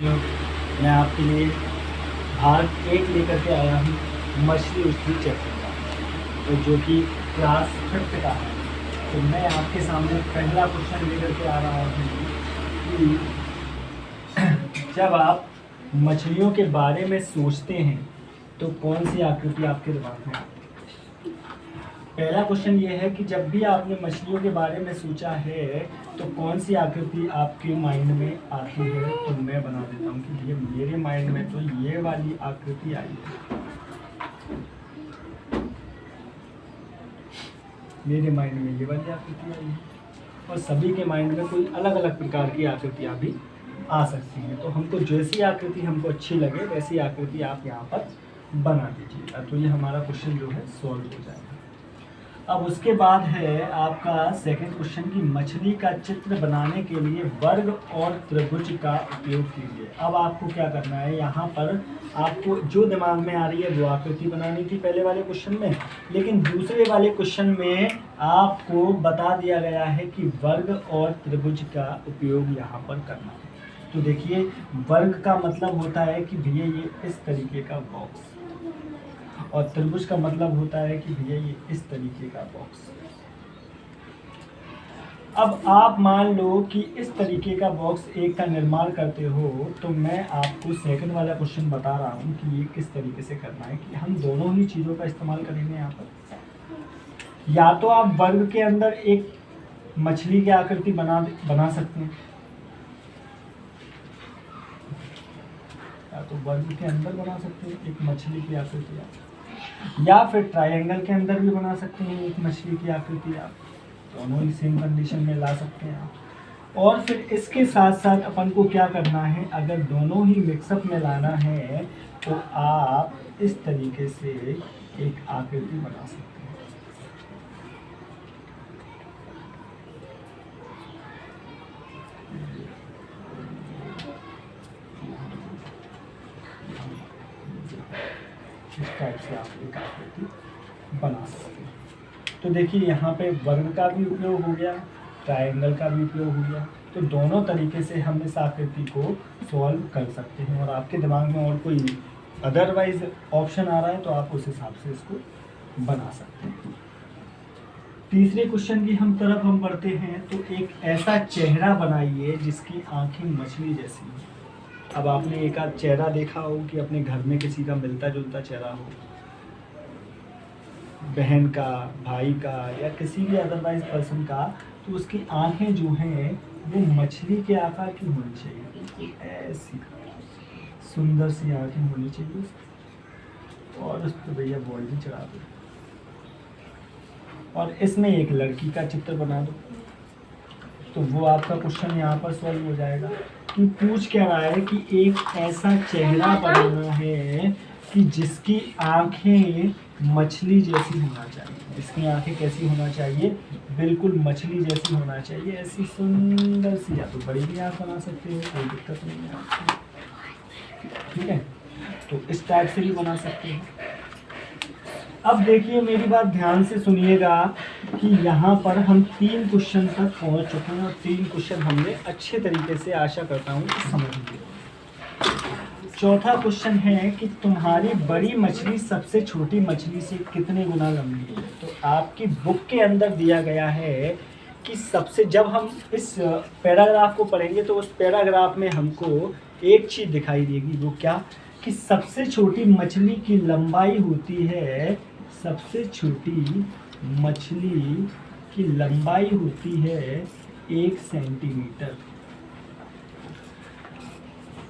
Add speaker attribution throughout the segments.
Speaker 1: साथियों, मैं आपके लिए भाग 1 लेकर के आया हूँ मछली उछली चैप्टर का, तो जो कि क्लास 5th का है। तो मैं आपके सामने पहला क्वेश्चन लेकर के आ रहा हूँ कि जब आप मछलियों के बारे में सोचते हैं तो कौन सी आकृति आपके दिमाग में आती है। पहला क्वेश्चन ये है कि जब भी आपने मछलियों के बारे में सोचा है तो कौन सी आकृति आपके माइंड में आती है। तो मैं बना देता हूँ कि ये मेरे माइंड में तो ये वाली आकृति आई है, मेरे माइंड में ये वाली आकृति आई है, और सभी के माइंड में कोई अलग अलग प्रकार की आकृतियाँ भी आ सकती हैं। तो हमको जैसी आकृति हमको अच्छी लगे वैसी आकृति आप यहाँ पर बना दीजिएगा। तो ये हमारा क्वेश्चन जो है सॉल्व हो जाएगा। अब उसके बाद है आपका सेकंड क्वेश्चन कि मछली का चित्र बनाने के लिए वर्ग और त्रिभुज का उपयोग कीजिए। अब आपको क्या करना है, यहाँ पर आपको जो दिमाग में आ रही है वो आकृति बनानी थी पहले वाले क्वेश्चन में, लेकिन दूसरे वाले क्वेश्चन में आपको बता दिया गया है कि वर्ग और त्रिभुज का उपयोग यहाँ पर करना है। तो देखिए, वर्ग का मतलब होता है कि भैया ये इस तरीके का बॉक्स, और त्रिभुज का मतलब होता है कि भैया ये इस तरीके का बॉक्स। अब आप मान लो कि इस तरीके का बॉक्स एक का निर्माण करते हो, तो मैं आपको सेकंड वाला क्वेश्चन बता रहा हूँ कि ये किस तरीके से करना है, कि हम दोनों ही चीज़ों का इस्तेमाल करेंगे यहाँ पर। या तो आप वर्ग के अंदर एक मछली की आकृति बना सकते हैं, या तो वर्ग के अंदर बना सकते हैं एक मछली की आकृति आप, या फिर ट्रायंगल के अंदर भी बना सकते हैं एक मछली की आकृति आप। दोनों ही सेम कंडीशन में ला सकते हैं आप। और फिर इसके साथ साथ अपन को क्या करना है, अगर दोनों ही मिक्सअप में लाना है तो आप इस तरीके से एक आकृति बना सकते हैं। इस टाइप से आप एक आकृति बना सकते हैं। तो देखिए, यहाँ पे वर्ग का भी उपयोग हो गया, ट्रायंगल का भी उपयोग हो गया। तो दोनों तरीके से हम इस आकृति को सॉल्व कर सकते हैं, और आपके दिमाग में और कोई अदरवाइज ऑप्शन आ रहा है तो आप उस हिसाब से इसको बना सकते हैं। तीसरे क्वेश्चन की तरफ हम बढ़ते हैं। तो एक ऐसा चेहरा बनाइए जिसकी आंखें मछली जैसी हैं। अब आपने एक आध चेहरा देखा हो कि अपने घर में किसी का मिलता जुलता चेहरा हो, बहन का, भाई का, या किसी भी अदरवाइज पर्सन का, तो उसकी आंखें जो हैं वो मछली के आकार की होनी चाहिए, ऐसी सुंदर सी आंखें होनी चाहिए, और उस पर भैया बॉल भी चढ़ा दो, और इसमें एक लड़की का चित्र बना दो। तो वो आपका क्वेश्चन यहाँ पर सॉल्व हो जाएगा। कि पूछ क्या रहा है कि एक ऐसा चेहरा बनाना है कि जिसकी आंखें मछली जैसी होना चाहिए। जिसकी आंखें कैसी होना चाहिए, बिल्कुल मछली जैसी होना चाहिए, ऐसी सुंदर सी। या तो बड़ी भी आंख बना सकते हो, कोई दिक्कत नहीं है आपको, ठीक है। तो इस टाइप से भी बना सकते हैं। अब देखिए, मेरी बात ध्यान से सुनिएगा कि यहाँ पर हम 3 क्वेश्चन तक पहुँच चुके हैं, और 3 क्वेश्चन हमने अच्छे तरीके से, आशा करता हूँ, समझ लिए। चौथा क्वेश्चन है कि तुम्हारी बड़ी मछली सबसे छोटी मछली से कितने गुना लंबी है। तो आपकी बुक के अंदर दिया गया है कि जब हम इस पैराग्राफ को पढ़ेंगे तो उस पैराग्राफ में हमको एक चीज़ दिखाई देगी। वो क्या, कि सबसे छोटी मछली की लंबाई होती है, सबसे छोटी मछली की लंबाई होती है 1 सेंटीमीटर।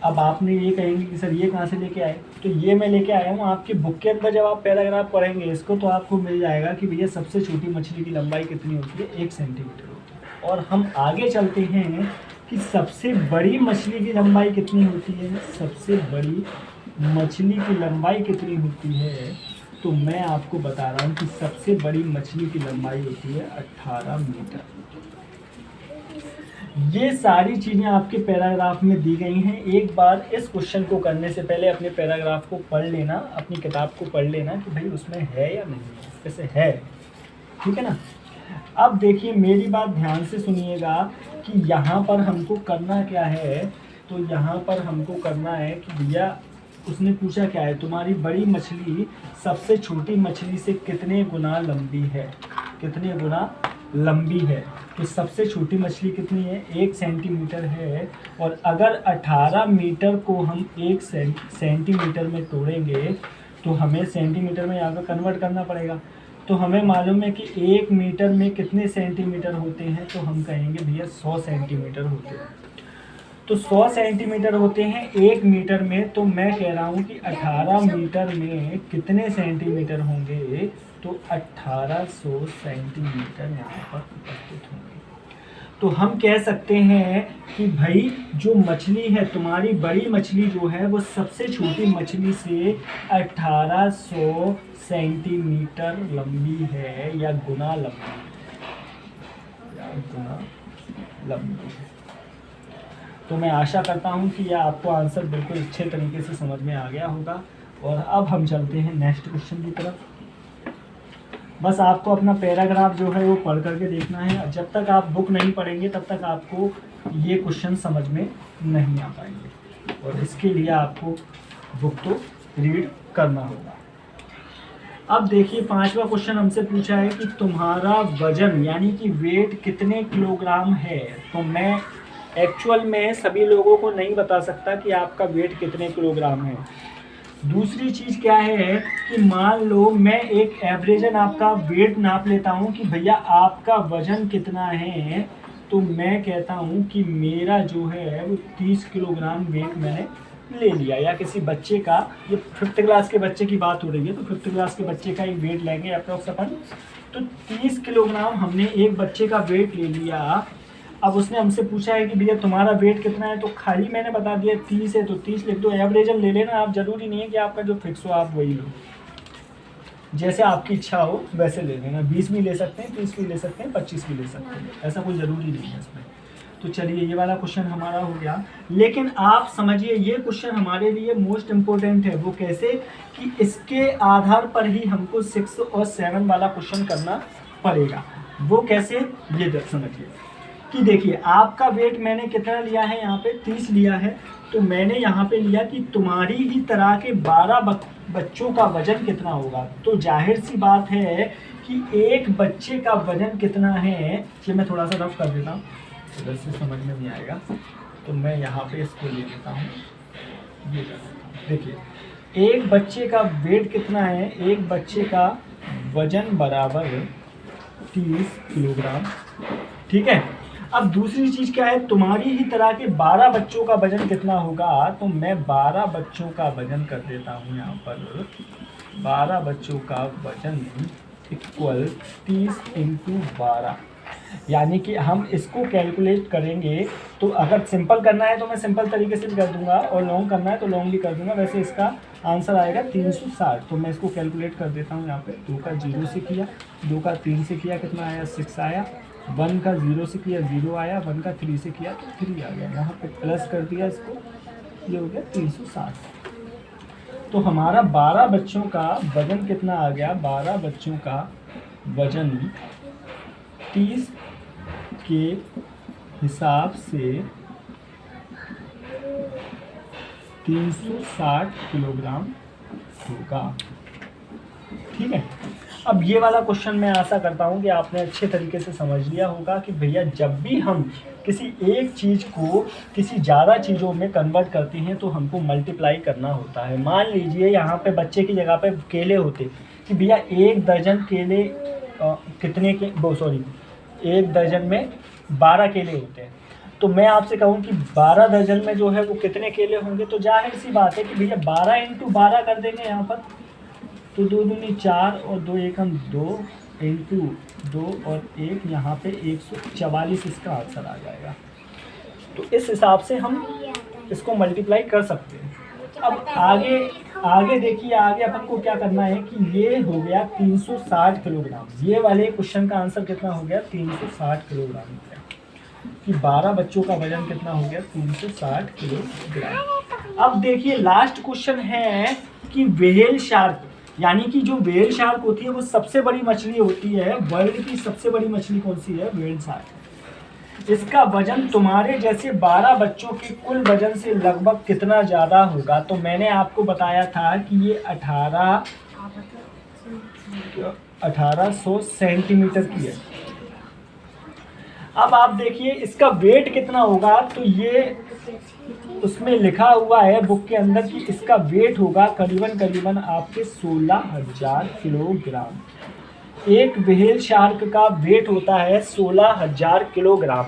Speaker 1: अब आपने ये कहेंगे कि सर ये कहाँ से लेके आए, तो ये मैं लेके आया हूँ आपकी बुक के अंदर। जब आप पैराग्राफ पढ़ेंगे इसको तो आपको मिल जाएगा कि भैया सबसे छोटी मछली की लंबाई कितनी होती है, 1 सेंटीमीटर होती है। और हम आगे चलते हैं कि सबसे बड़ी मछली की लंबाई कितनी होती है, सबसे बड़ी मछली की लंबाई कितनी होती है। तो मैं आपको बता रहा हूँ कि सबसे बड़ी मछली की लंबाई होती है 18 मीटर। ये सारी चीज़ें आपके पैराग्राफ में दी गई हैं। एक बार इस क्वेश्चन को करने से पहले अपने पैराग्राफ को पढ़ लेना, अपनी किताब को पढ़ लेना कि भाई उसमें है या नहीं है। वैसे है, ठीक है ना। अब देखिए, मेरी बात ध्यान से सुनिएगा कि यहाँ पर हमको करना क्या है तो यहाँ पर हमको करना है कि भैया उसने पूछा क्या है, तुम्हारी बड़ी मछली सबसे छोटी मछली से कितने गुना लंबी है, कितने गुना लंबी है। तो सबसे छोटी मछली कितनी है, 1 सेंटीमीटर है। और अगर 18 मीटर को हम 1 सेंटीमीटर में तोड़ेंगे तो हमें सेंटीमीटर में यहाँ पर कन्वर्ट करना पड़ेगा। तो हमें मालूम है कि 1 मीटर में कितने सेंटीमीटर होते हैं, तो हम कहेंगे भैया 100 सेंटीमीटर होते हैं। तो 100 सेंटीमीटर होते हैं 1 मीटर में। तो मैं कह रहा हूँ कि 18 मीटर में कितने सेंटीमीटर होंगे, तो 1800 सेंटीमीटर यहाँ पर उपस्थित होंगे। तो हम कह सकते हैं कि भाई जो मछली है, तुम्हारी बड़ी मछली जो है वो सबसे छोटी मछली से 1800 सेंटीमीटर लंबी है या गुना लंबी है। तो मैं आशा करता हूं कि यह आपको आंसर बिल्कुल अच्छे तरीके से समझ में आ गया होगा। और अब हम चलते हैं नेक्स्ट क्वेश्चन की तरफ। बस आपको अपना पैराग्राफ जो है वो पढ़ करके देखना है। जब तक आप बुक नहीं पढ़ेंगे तब तक आपको ये क्वेश्चन समझ में नहीं आ पाएंगे, और इसके लिए आपको बुक तो रीड करना होगा। अब देखिए 5वां क्वेश्चन हमसे पूछा है कि तुम्हारा वजन यानी कि वेट कितने किलोग्राम है। तो मैं एक्चुअल में सभी लोगों को नहीं बता सकता कि आपका वेट कितने किलोग्राम है। दूसरी चीज़ क्या है कि मान लो मैं एक एवरेजन आपका वेट नाप लेता हूं कि भैया आपका वजन कितना है, तो मैं कहता हूं कि मेरा जो है वो 30 किलोग्राम वेट मैंने ले लिया। या किसी बच्चे का, ये 5th क्लास के बच्चे की बात हो रही है, तो 5th क्लास के बच्चे का एक वेट लेंगे अप्रॉक्स अपन। तो 30 किलोग्राम हमने एक बच्चे का वेट ले लिया। अब उसने हमसे पूछा है कि भैया तुम्हारा वेट कितना है, तो खाली मैंने बता दिया 30 है, तो 30 लिख दो। एवरेजन ले लेना आप, ज़रूरी नहीं है कि आपका जो फिक्स हो आप वही लो, जैसे आपकी इच्छा हो वैसे ले लेना। 20 भी ले सकते हैं, 30 भी ले सकते हैं, 25 भी ले सकते हैं, ऐसा कोई ज़रूरी नहीं है इसमें। तो चलिए ये वाला क्वेश्चन हमारा हो गया। लेकिन आप समझिए ये क्वेश्चन हमारे लिए मोस्ट इम्पोर्टेंट है। वो कैसे कि इसके आधार पर ही हमको 6 और 7 वाला क्वेश्चन करना पड़ेगा। वो कैसे, ये समझिए कि देखिए आपका वेट मैंने कितना लिया है, यहाँ पे 30 लिया है। तो मैंने यहाँ पे लिया कि तुम्हारी ही तरह के 12 बच्चों का वजन कितना होगा। तो जाहिर सी बात है कि एक बच्चे का वजन कितना है, ये मैं थोड़ा सा रफ कर देता हूँ, इधर से समझ में नहीं आएगा। तो मैं यहाँ पे इसको ले लेता हूँ, ये कर देता हूँ। देखिए एक बच्चे का वेट कितना है, एक बच्चे का वजन बराबर 30 किलोग्राम, ठीक है। अब दूसरी चीज़ क्या है, तुम्हारी ही तरह के 12 बच्चों का वजन कितना होगा। तो मैं 12 बच्चों का वजन कर देता हूँ यहाँ पर। 12 बच्चों का वजन इक्वल 30 × 12, यानी कि हम इसको कैलकुलेट करेंगे। तो अगर सिंपल करना है तो मैं सिंपल तरीके से भी कर दूंगा, और लॉन्ग करना है तो लॉन्ग भी कर दूंगा। वैसे इसका आंसर आएगा 360। तो मैं इसको कैलकुलेट कर देता हूँ यहाँ पे। 2 का 0 से किया, 2 का 3 से किया, कितना आया 6 आया। 1 का 0 से किया 0 आया, 1 का 3 से किया तो 3 आ गया। यहाँ पे प्लस कर दिया इसको, ये हो गया 360। तो हमारा 12 बच्चों का वजन कितना आ गया, 12 बच्चों का वजन 30 के हिसाब से 360 किलोग्राम होगा, ठीक है। अब ये वाला क्वेश्चन मैं आशा करता हूँ कि आपने अच्छे तरीके से समझ लिया होगा कि भैया जब भी हम किसी एक चीज़ को किसी ज़्यादा चीज़ों में कन्वर्ट करते हैं तो हमको मल्टीप्लाई करना होता है। मान लीजिए यहाँ पे बच्चे की जगह पे केले होते कि भैया 1 दर्जन केले कितने के, एक दर्जन में 12 केले होते हैं। तो मैं आपसे कहूँ कि 12 दर्जन में जो है वो कितने केले होंगे। तो जाहिर सी बात है कि भैया 12 × 12 कर देंगे यहाँ पर। तो 2 दूनी 4 और 2 एकम 2 × 2 और 1, यहाँ पे 144 इसका आंसर आ जाएगा। तो इस हिसाब से हम इसको मल्टीप्लाई कर सकते हैं। अब आगे देखिए, आगे अपन को क्या करना है कि ये हो गया 360 किलोग्राम। ये वाले क्वेश्चन का आंसर कितना हो गया, 360 किलोग्राम हो गया। कि 12 बच्चों का वजन कितना हो गया, 360 किलोग्राम। अब देखिए लास्ट क्वेश्चन है कि व्हेल शार्क, यानी कि जो व्हेल शार्क होती है वो सबसे बड़ी मछली होती है। वर्ल्ड की सबसे बड़ी मछली कौन सी है, व्हेल शार्क। इसका वजन तुम्हारे जैसे 12 बच्चों के कुल वजन से लगभग कितना ज़्यादा होगा। तो मैंने आपको बताया था कि ये 1800 सेंटीमीटर की है। अब आप देखिए इसका वेट कितना होगा। तो ये उसमें लिखा हुआ है बुक के अंदर कि इसका वेट होगा करीबन आपके 16,000 किलोग्राम। एक व्हेल शार्क का वेट होता है 16,000 किलोग्राम।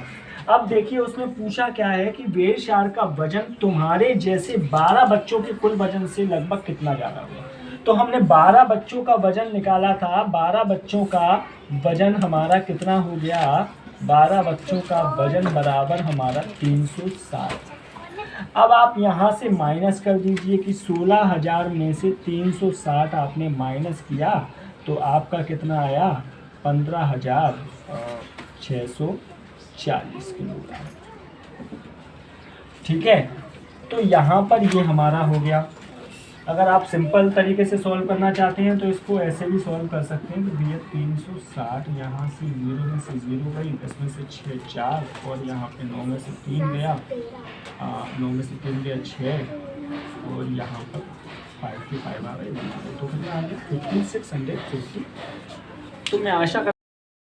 Speaker 1: अब देखिए उसमें पूछा क्या है कि व्हेल शार्क का वजन तुम्हारे जैसे 12 बच्चों के कुल वजन से लगभग कितना ज़्यादा होगा। तो हमने 12 बच्चों का वजन निकाला था। 12 बच्चों का वजन हमारा कितना हो गया। 12 बच्चों का वजन बराबर हमारा 360। अब आप यहाँ से माइनस कर दीजिए कि 16,000 में से 360 आपने माइनस किया तो आपका कितना आया 15,640 किलोग्राम। ठीक है, तो यहाँ पर ये हमारा हो गया। अगर आप सिंपल तरीके से सॉल्व करना चाहते हैं तो इसको ऐसे भी सॉल्व कर सकते हैं कि भैया 360 यहाँ से 0 में से 0 गई, 10 में से 6 4 और यहाँ पे 9 में से 3 गया, 9 में से 3 गया 6 और यहाँ पर 5 की 5 आ गई। तो कितना आ गया 5650। तो मैं आशा